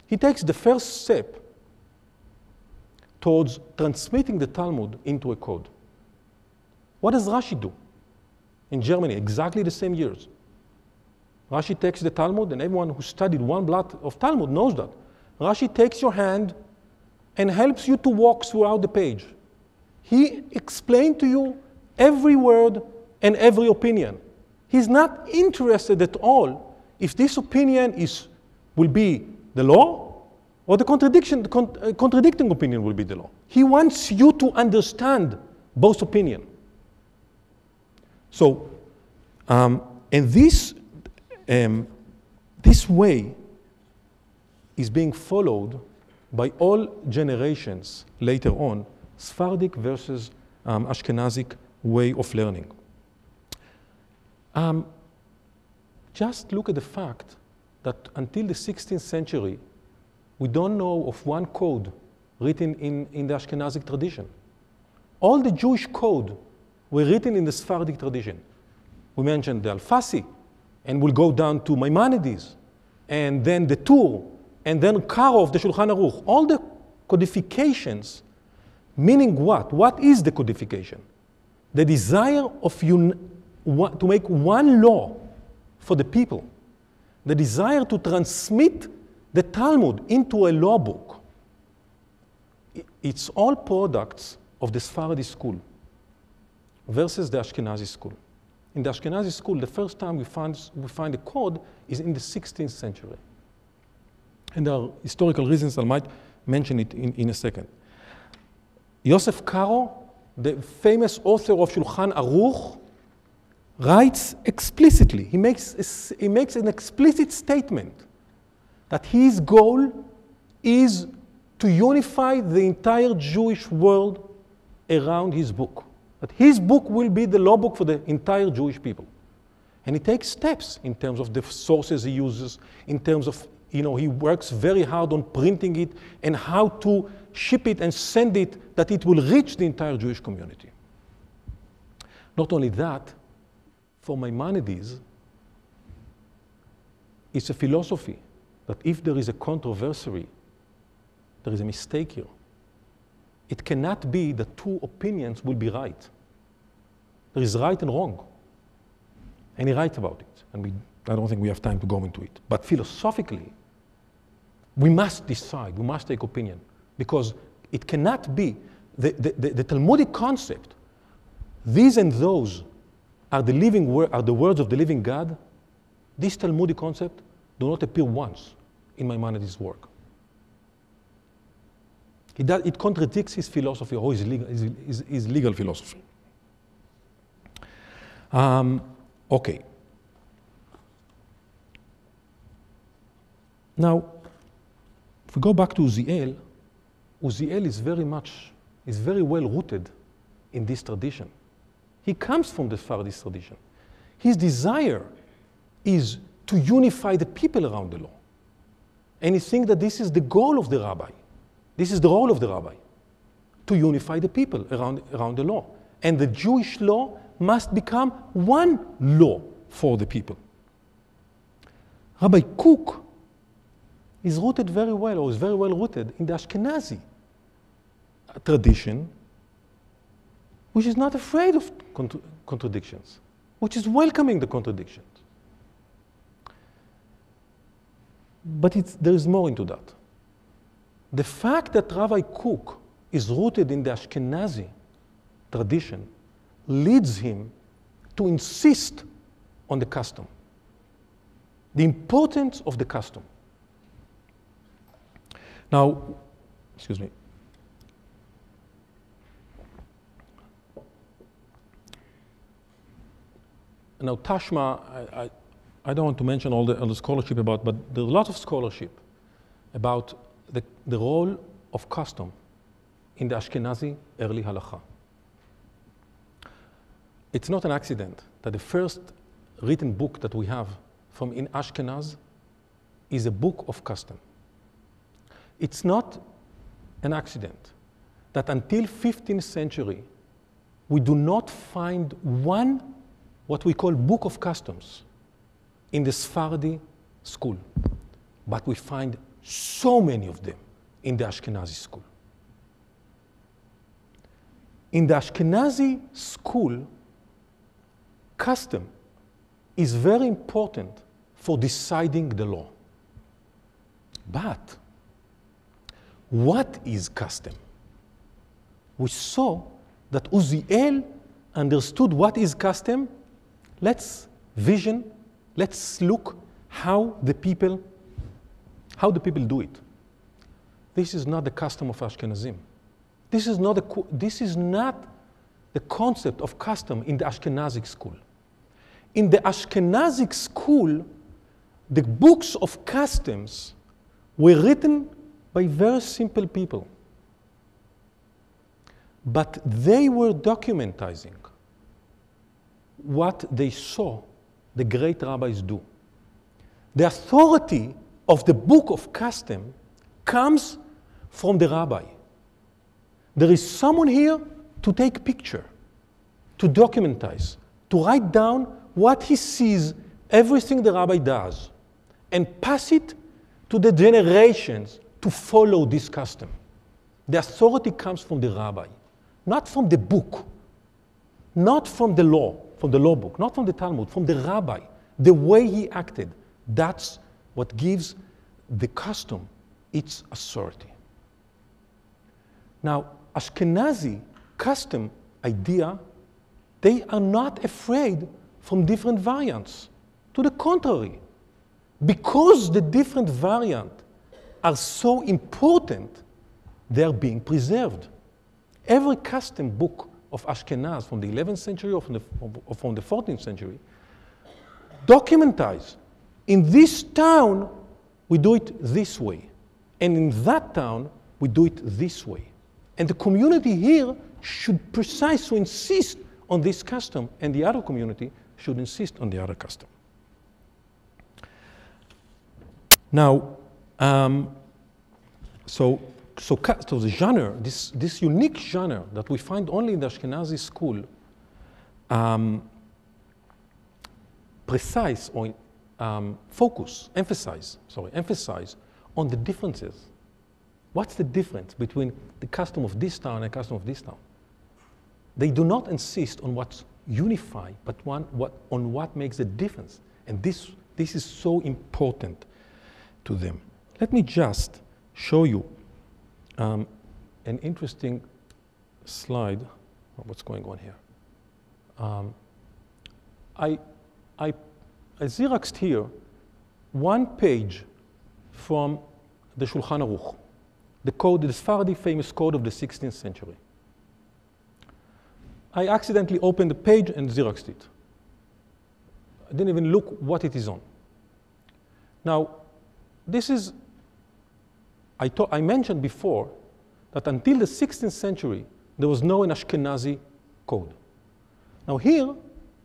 He takes the first step towards transmitting the Talmud into a code. What does Rashi do? In Germany, exactly the same years. Rashi takes the Talmud, and everyone who studied one blot of Talmud knows that. Rashi takes your hand and helps you to walk throughout the page. He explained to you every word and every opinion. He's not interested at all if this opinion will be the law or the contradicting opinion will be the law. He wants you to understand both opinions. So And this way is being followed by all generations later on, Sephardic versus Ashkenazic way of learning. Just look at the fact that until the 16th century, we don't know of one code written in the Ashkenazic tradition. All the Jewish code were written in the Sephardic tradition. We mentioned the Alfasi, and we'll go down to Maimonides, and then the Tur, and then Karo of the Shulchan Aruch. All the codifications, meaning what? What is the codification? The desire of to make one law for the people. The desire to transmit the Talmud into a law book. It's all products of the Sephardi school versus the Ashkenazi school. In the Ashkenazi school, the first time we find a code is in the 16th century. And there are historical reasons, I might mention it in a second. Yosef Karo, the famous author of Shulchan Aruch, writes explicitly, he makes an explicit statement that his goal is to unify the entire Jewish world around his book. That his book will be the law book for the entire Jewish people. And he takes steps in terms of the sources he uses, in terms of, he works very hard on printing it and how to ship it and send it that it will reach the entire Jewish community. Not only that, for Maimonides, it's a philosophy that if there is a controversy, there is a mistake here. It cannot be that two opinions will be right. There is right and wrong. And he writes about it. And I don't think we have time to go into it. But philosophically, we must decide, we must take opinion. Because it cannot be, the Talmudic concept, these and those are the words of the living God. This Talmudic concept do not appear once in Maimonides' work. It contradicts his philosophy or his legal philosophy. Okay. Now, if we go back to Uziel is very well rooted in this tradition. He comes from the Sephardi tradition. His desire is to unify the people around the law. And he thinks that this is the goal of the rabbi. This is the role of the rabbi, to unify the people around the law. And the Jewish law must become one law for the people. Rabbi Kook is rooted very well, or is very well rooted in the Ashkenazi tradition, which is not afraid of contradictions, which is welcoming the contradictions. But there is more into that. The fact that Rabbi Kook is rooted in the Ashkenazi tradition leads him to insist on the custom, the importance of the custom. Now, excuse me. Now, Tashma, I don't want to mention all the scholarship about, but there's a lot of scholarship about the role of custom in the Ashkenazi early halacha. It's not an accident that the first written book that we have from in Ashkenaz is a book of custom. It's not an accident that until 15th century, we do not find one, what we call book of customs in the Sephardi school, but we find so many of them in the Ashkenazi school. In the Ashkenazi school, custom is very important for deciding the law. But what is custom? We saw that Uziel understood what is custom. Let's look how the people do it. This is not the custom of Ashkenazim. This is not the concept of custom in the Ashkenazic school. in the Ashkenazic school, the books of customs were written by very simple people. But they were documentizing what they saw the great rabbis do. The authority of the book of custom comes from the rabbi. There is someone here to take picture, to documentize, to write down what he sees, everything the rabbi does, and pass it to the generations to follow this custom. The authority comes from the rabbi, not from the book, not from the law book, not from the Talmud, from the rabbi. The way he acted, that's what gives the custom its authority. Now, Ashkenazi custom idea, they are not afraid from different variants. To the contrary, because the different variants are so important, they are being preserved. Every custom book of Ashkenaz from the 11th century or from the 14th century documentize, in this town, we do it this way. And in that town, we do it this way. And the community here should precisely insist on this custom, and the other community should insist on the other custom. Now, so the genre, this unique genre that we find only in the Ashkenazi school, emphasize on the differences. What's the difference between the custom of this town and the custom of this town? They do not insist on what's unified, but on what makes the difference. And this is so important to them. Let me just show you an interesting slide. What's going on here? I Xeroxed here one page from the Shulchan Aruch, the code, the Sephardi famous code of the 16th century. I accidentally opened the page and Xeroxed it. I didn't even look what it is on. Now, this is, I mentioned before that until the 16th century, there was no Ashkenazi code. Now here,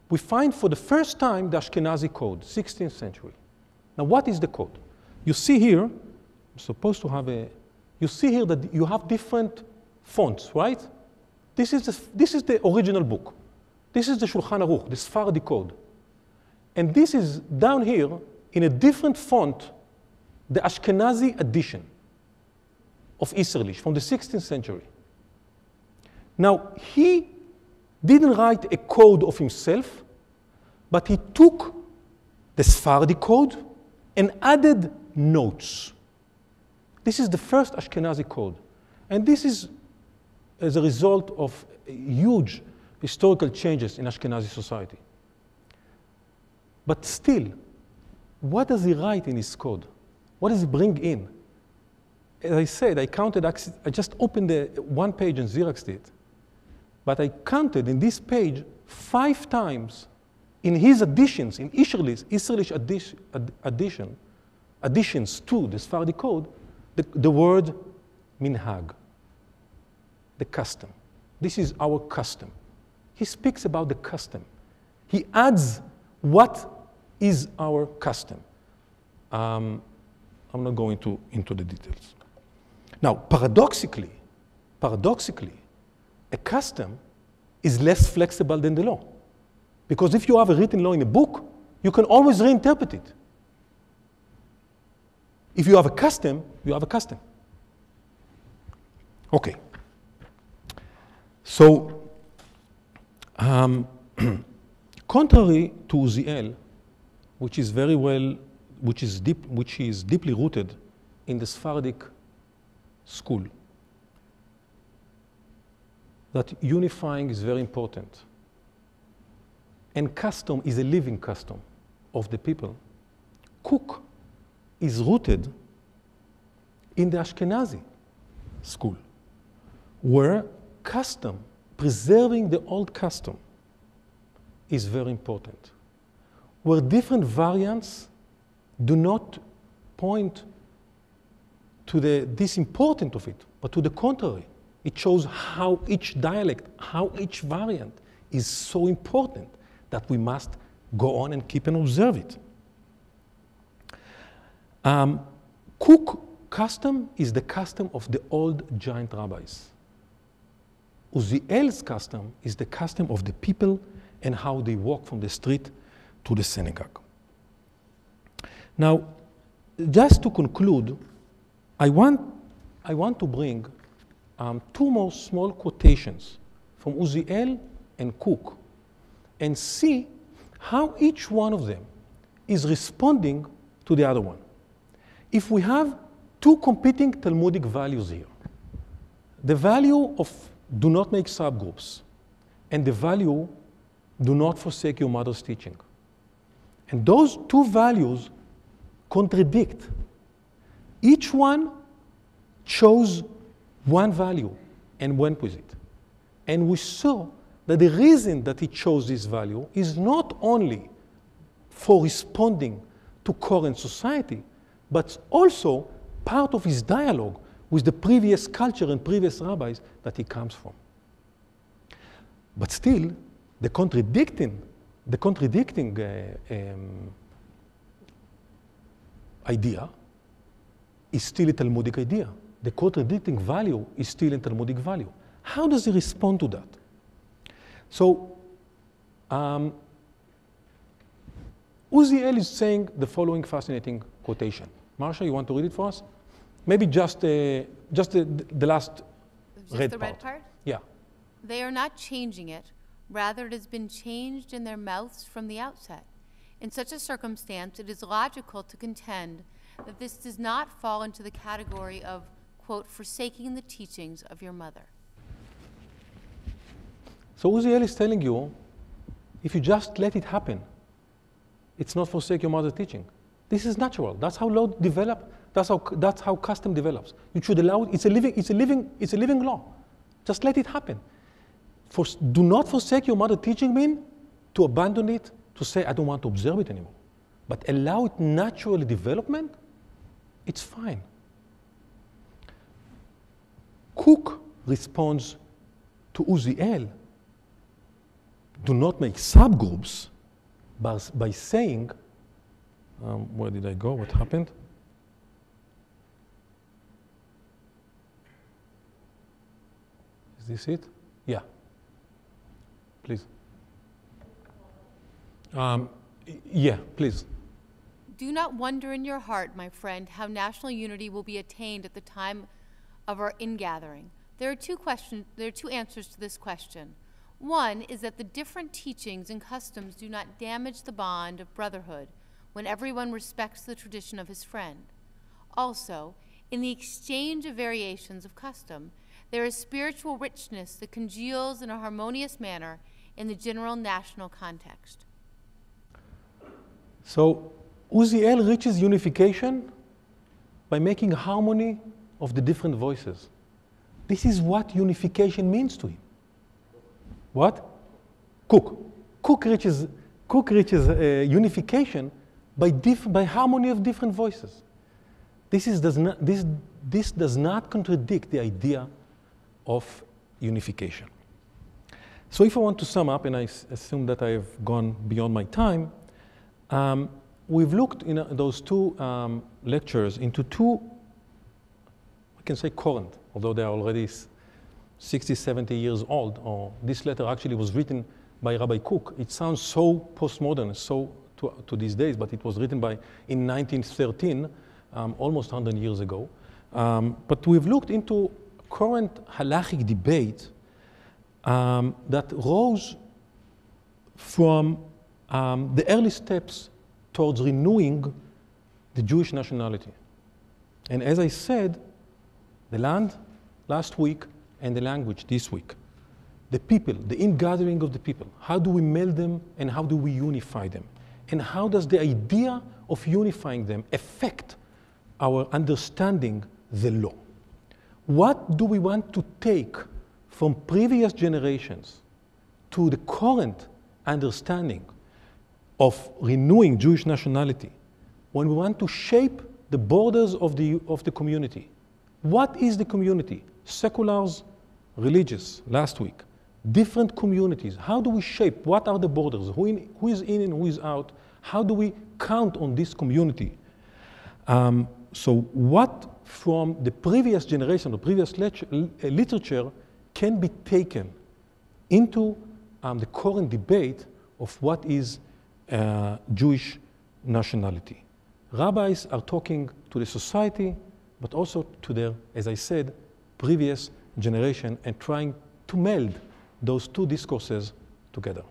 we find for the first time the Ashkenazi code, 16th century. Now what is the code? You see here, I'm supposed to have you see here that you have different fonts, right? This is the original book. This is the Shulchan Aruch, the Sephardi code. And this is down here in a different font, the Ashkenazi edition of Israelish from the 16th century. Now, he didn't write a code of himself, but he took the Sephardi code and added notes. This is the first Ashkenazi code. And this is as a result of huge historical changes in Ashkenazi society. But still, what does he write in his code? What does he bring in? As I said, I just opened the one page and Xeroxed it. But I counted in this page 5 times in his additions, in Israelish additions to the Sephardi code, the word minhag, the custom. This is our custom. He speaks about the custom. He adds what is our custom. I'm not going into the details. Now, paradoxically, a custom is less flexible than the law. Because if you have a written law in a book, you can always reinterpret it. If you have a custom, you have a custom. Okay. So, contrary to Uziel, which is deeply rooted in the Sephardic school, that unifying is very important. And custom is a living custom of the people. Cook is rooted in the Ashkenazi school, where custom, preserving the old custom, is very important. where different variants do not point to the disimportant of it, but to the contrary. It shows how each dialect, how each variant is so important that we must go on and keep and observe it. Cook custom is the custom of the old giant rabbis. Uziel's custom is the custom of the people and how they walk from the street to the synagogue. Now, just to conclude, I want to bring two more small quotations from Uziel and Cook and see how each one of them is responding to the other one. If we have two competing Talmudic values here, the value of do not make subgroups and the value do not forsake your mother's teaching. And those two values contradict. Each one chose one value and went with it. And we saw that the reason that he chose this value is not only for responding to current society, but also part of his dialogue with the previous culture and previous rabbis that he comes from. But still, the contradicting idea is still a Talmudic idea. The contradicting value is still a Talmudic value. How does he respond to that? So, Uziel is saying the following fascinating quotation. Marsha, you want to read it for us? Maybe just the last red part. Yeah. They are not changing it. Rather, it has been changed in their mouths from the outset. In such a circumstance, it is logical to contend that this does not fall into the category of, quote, forsaking the teachings of your mother. So Uziel is telling you, if you just let it happen, it's not forsake your mother's teaching. This is natural. That's how law develop. That's how custom develops. You should allow it. It's a living law. Just let it happen. Do not forsake your mother's teaching mean to abandon it, to say I don't want to observe it anymore. But allow it naturally development, it's fine. Cook responds to Uziel, do not make subgroups, by saying, where did I go? What happened? Is this it? Yeah. Please. Yeah, please. Do not wonder in your heart, my friend, how national unity will be attained at the time of our ingathering. There are two answers to this question. One is that the different teachings and customs do not damage the bond of brotherhood when everyone respects the tradition of his friend. Also, in the exchange of variations of custom, there is spiritual richness that congeals in a harmonious manner in the general national context. So Uziel reaches unification by making harmony of the different voices. This is what unification means to him. What? Cook reaches unification by harmony of different voices. This does not contradict the idea of unification. So if I want to sum up, and I assume that I have gone beyond my time, we've looked in those two lectures into two, I can say current, although they are already 60, 70 years old, or this letter actually was written by Rabbi Cook. It sounds so postmodern, so to these days, but it was written in 1913, almost 100 years ago. But we've looked into current halachic debate that rose from the early steps towards renewing the Jewish nationality. And as I said, the land last week and the language this week. The people, the ingathering of the people. How do we meld them and how do we unify them? And how does the idea of unifying them affect our understanding the law? What do we want to take from previous generations to the current understanding of renewing Jewish nationality, when we want to shape the borders of the community. What is the community? Seculars, religious, last week. Different communities. How do we shape? What are the borders? Who is in and who is out? How do we count on this community? So what from the previous generation, the previous literature, can be taken into the current debate of what is Jewish nationality? Rabbis are talking to the society, but also to their, as I said, previous generation, and trying to meld those two discourses together.